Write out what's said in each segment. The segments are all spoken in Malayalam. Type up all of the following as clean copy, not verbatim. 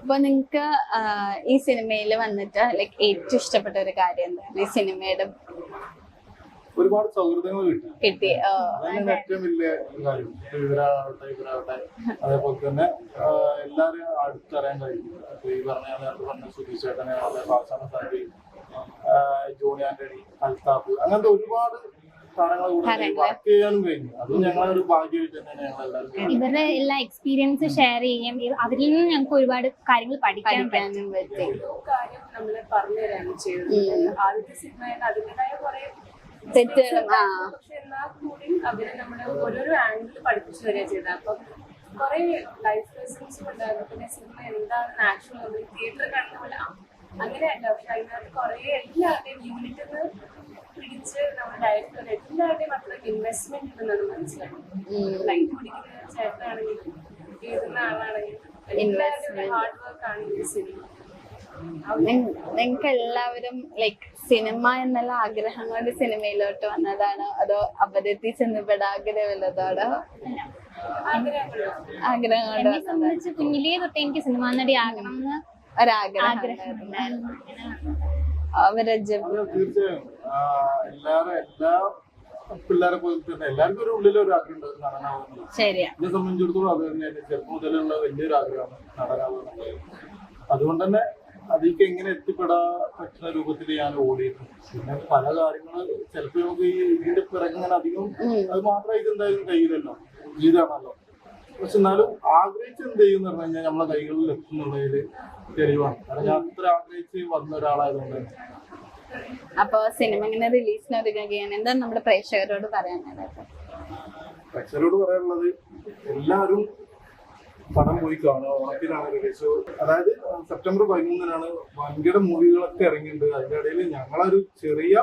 അപ്പൊ നിങ്ങക്ക് ഈ സിനിമയിൽ വന്നിട്ട് ലൈക്ക് ഏറ്റവും ഇഷ്ടപ്പെട്ട ഒരു കാര്യം എന്താണ് ഈ സിനിമയുടെ? ഒരുപാട് സൗഹൃദങ്ങൾ കിട്ടി. അതാണ് ഏറ്റവും വലിയ കാര്യം. ഇവരാവട്ടെ അതേപോലെ തന്നെ എല്ലാരും അടുത്തറിയാൻ കഴിയും. ഈ പറഞ്ഞ സുധീഷ് ചേട്ടനെ, ഭാഷാന സാരി, ജോണി ആന്റണി, അൽത്താഫ്, അങ്ങനത്തെ ഒരുപാട് താരങ്ങളെ കൂടെ വർക്ക് ചെയ്യാനും കഴിഞ്ഞു. അതും ഞങ്ങളൊരു ഭാഗ്യമായിട്ട് തന്നെയാണ് ഞങ്ങൾ എല്ലാവരും. ഇവരുടെ എല്ലാ എക്സ്പീരിയൻസ് ഷെയർ ചെയ്യാം, അവരിൽ നിന്ന് ഞങ്ങൾക്ക് ഒരുപാട് കാര്യങ്ങൾ പഠിക്കാനും പറ്റും. കാര്യം നമ്മളെ പറഞ്ഞു തരാനും ചെയ്തത്. ആദ്യത്തെ സിനിമയിൽ അതിൻ്റെതായ കുറെ തെറ്റുകളും പക്ഷെ എന്നാൽ കൂടി അവര് നമ്മളെ ഓരോരോ ആംഗിളിൽ പഠിപ്പിച്ചു വരിക ചെയ്തത്. അപ്പം കുറെ ലൈഫ് ലെസൺസും ഉണ്ടായിരുന്നു. പിന്നെ സിനിമ എന്താണെന്ന് ആക്ച്വലി നമ്മൾ തിയേറ്ററിൽ കാണുന്ന പോലെ അങ്ങനെയല്ല. പക്ഷെ അതിനകത്ത് കുറെ എല്ലാവരുടെയും യൂണിറ്റ് പിടിച്ച് നമ്മുടെ ഡയറക്ടർ എല്ലാവരുടെയും അത്ര ഇൻവെസ്റ്റ്മെന്റ് ഉണ്ടെന്നാണ് മനസ്സിലാക്കുന്നത്. ലൈറ്റ് പിടിക്കുന്ന ചേട്ടനാണെങ്കിലും എഴുതുന്ന ആളാണെങ്കിലും എല്ലാവരുടെയും ഹാർഡ് വർക്ക് ആണ് ഈ സിനിമ. നിങ്ങൾക്ക് എല്ലാവരും ലൈക്ക് സിനിമ എന്നുള്ള ആഗ്രഹം കൊണ്ട് സിനിമയിലോട്ട് വന്നതാണോ അതോ അബദ്ധത്തിൽ ചെന്നപ്പെടാൻ ആഗ്രഹമുള്ളതാണോ? ആഗ്രഹം കൊണ്ട് സംബന്ധിച്ച് കുഞ്ഞിലേ തൊട്ട് എനിക്ക് സിനിമാ നടി ആകണം എന്ന് ഒരാഗ്രഹം. തീർച്ചയായും എല്ലാ പിള്ളേരെ പോലെ തന്നെ എല്ലാവർക്കും ഒരു ഉള്ളിലൊരു ആഗ്രഹം ഉണ്ട് നടനാവുന്നത്. ശരിയാ. എന്നെ സംബന്ധിച്ചിടത്തോളം അത് തന്നെയാണ് ചെറുപ്പം മുതലുള്ള വലിയൊരു ആഗ്രഹമാണ് നടനാവുന്നത്. അതുകൊണ്ട് തന്നെ അതിലേക്ക് എങ്ങനെ എത്തിപ്പെടാൻ പറ്റുന്ന രൂപത്തിൽ ഞാൻ ഓടിയിരുന്നു. പിന്നെ പല കാര്യങ്ങൾ ചിലപ്പോ നമുക്ക് ഈ ഇതിന്റെ പിറകെ ഇങ്ങനെ അധികം അത് മാത്രമായിട്ട് എന്തായാലും കഴിയില്ലല്ലോ, ജീവിതമാണല്ലോ. പക്ഷെ എന്നാലും ആഗ്രഹിച്ച് എന്ത് ചെയ്യുന്ന പറഞ്ഞു കഴിഞ്ഞാൽ നമ്മളെ കൈകളിൽ എത്തുന്നുള്ളതിൽ തെളിവാണ്. കാരണം ഞാൻ അത്ര ആഗ്രഹിച്ച് വന്ന ഒരാളായതുകൊണ്ട് തന്നെ. അപ്പൊ സിനിമ ഇങ്ങനെ റിലീസിന് ഒരുങ്ങുകയാണ്, എന്താണ് നമ്മുടെ പ്രേക്ഷകരോട് പറയാനുള്ളത്? പ്രേക്ഷകരോട് പറയാനുള്ളത് എല്ലാവരും പടം പോയി കാണുക. ഓണത്തിനാണ് റിലീസ്, അതായത് സെപ്റ്റംബർ 13-നാണ്. വൻകിട മൂവികളൊക്കെ ഇറങ്ങിയിട്ടുണ്ട്. അതിന്റെ ഇടയിൽ ഞങ്ങളൊരു ചെറിയ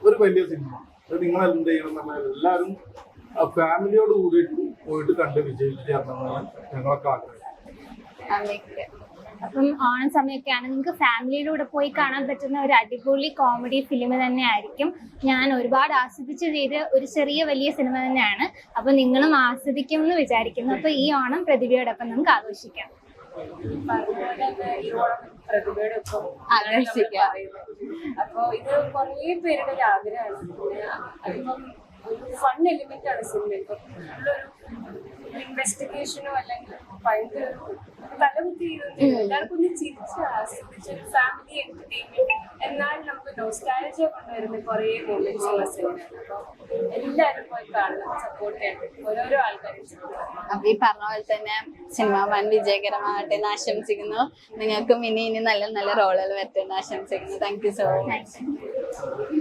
ഒരു വലിയ സിനിമ. അത് നിങ്ങൾ എന്ത് ചെയ്യണം എന്ന് പറഞ്ഞാൽ എല്ലാവരും ഫാമിലിയോട് കൂടിയിട്ട് പോയിട്ട് കണ്ട് വിജയിക്കാമെന്നാണ് ഞങ്ങളൊക്കെ ആഗ്രഹം. അപ്പം ഓണം സമയമൊക്കെയാണ്, നിങ്ങൾക്ക് ഫാമിലിയിലൂടെ പോയി കാണാൻ പറ്റുന്ന ഒരു അടിപൊളി കോമഡി ഫിലിം തന്നെ ആയിരിക്കും. ഞാൻ ഒരുപാട് ആസ്വദിച്ച് ചെയ്ത ഒരു ചെറിയ വലിയ സിനിമ തന്നെയാണ്. അപ്പൊ നിങ്ങളും ആസ്വദിക്കും എന്ന് വിചാരിക്കുന്നു. അപ്പൊ ഈ ഓണം പ്രതിഭയോടൊപ്പം നമുക്ക് ആഘോഷിക്കാം. പ്രതിഭയോടൊപ്പം ആഘോഷിക്കാം. അപ്പൊ ഇത് കുറേ പേരുടെ ഒരു ആഗ്രഹമാണ്. അതിപ്പം ഒരു ഫൺ എലിമെന്റ് ആണ് സിനിമ. ഇപ്പം ഉള്ളൊരു ഇൻവെസ്റ്റിഗേഷനോ അല്ലെങ്കിൽ ഭയങ്കര തലകുത്തി എല്ലാവർക്കും ഒന്ന് ചിരിച്ച് ആസ്വദിച്ചൊരു ഫാമിലി എന്റർടൈൻമെന്റ്, എന്നാൽ നമുക്ക് നോസ്റ്റാൾജിയ കൊണ്ടുവരുന്ന കുറെ മൊമെന്റ്സ് ഉള്ള സിനിമയാണ്. അപ്പൊ എല്ലാവരും പോയി കാണണം, സപ്പോർട്ട് ചെയ്യണം ഓരോരോ ആൾക്കാരും. അപ്പൊ ഈ പറഞ്ഞ പോലെ തന്നെ സിനിമ വൻ വിജയകരമാകട്ടെ എന്ന് ആശംസിക്കുന്നു. നിങ്ങൾക്കും ഇനി നല്ല നല്ല റോളുകൾ വരട്ടെ എന്ന് ആശംസിക്കുന്നു. Thank you so much.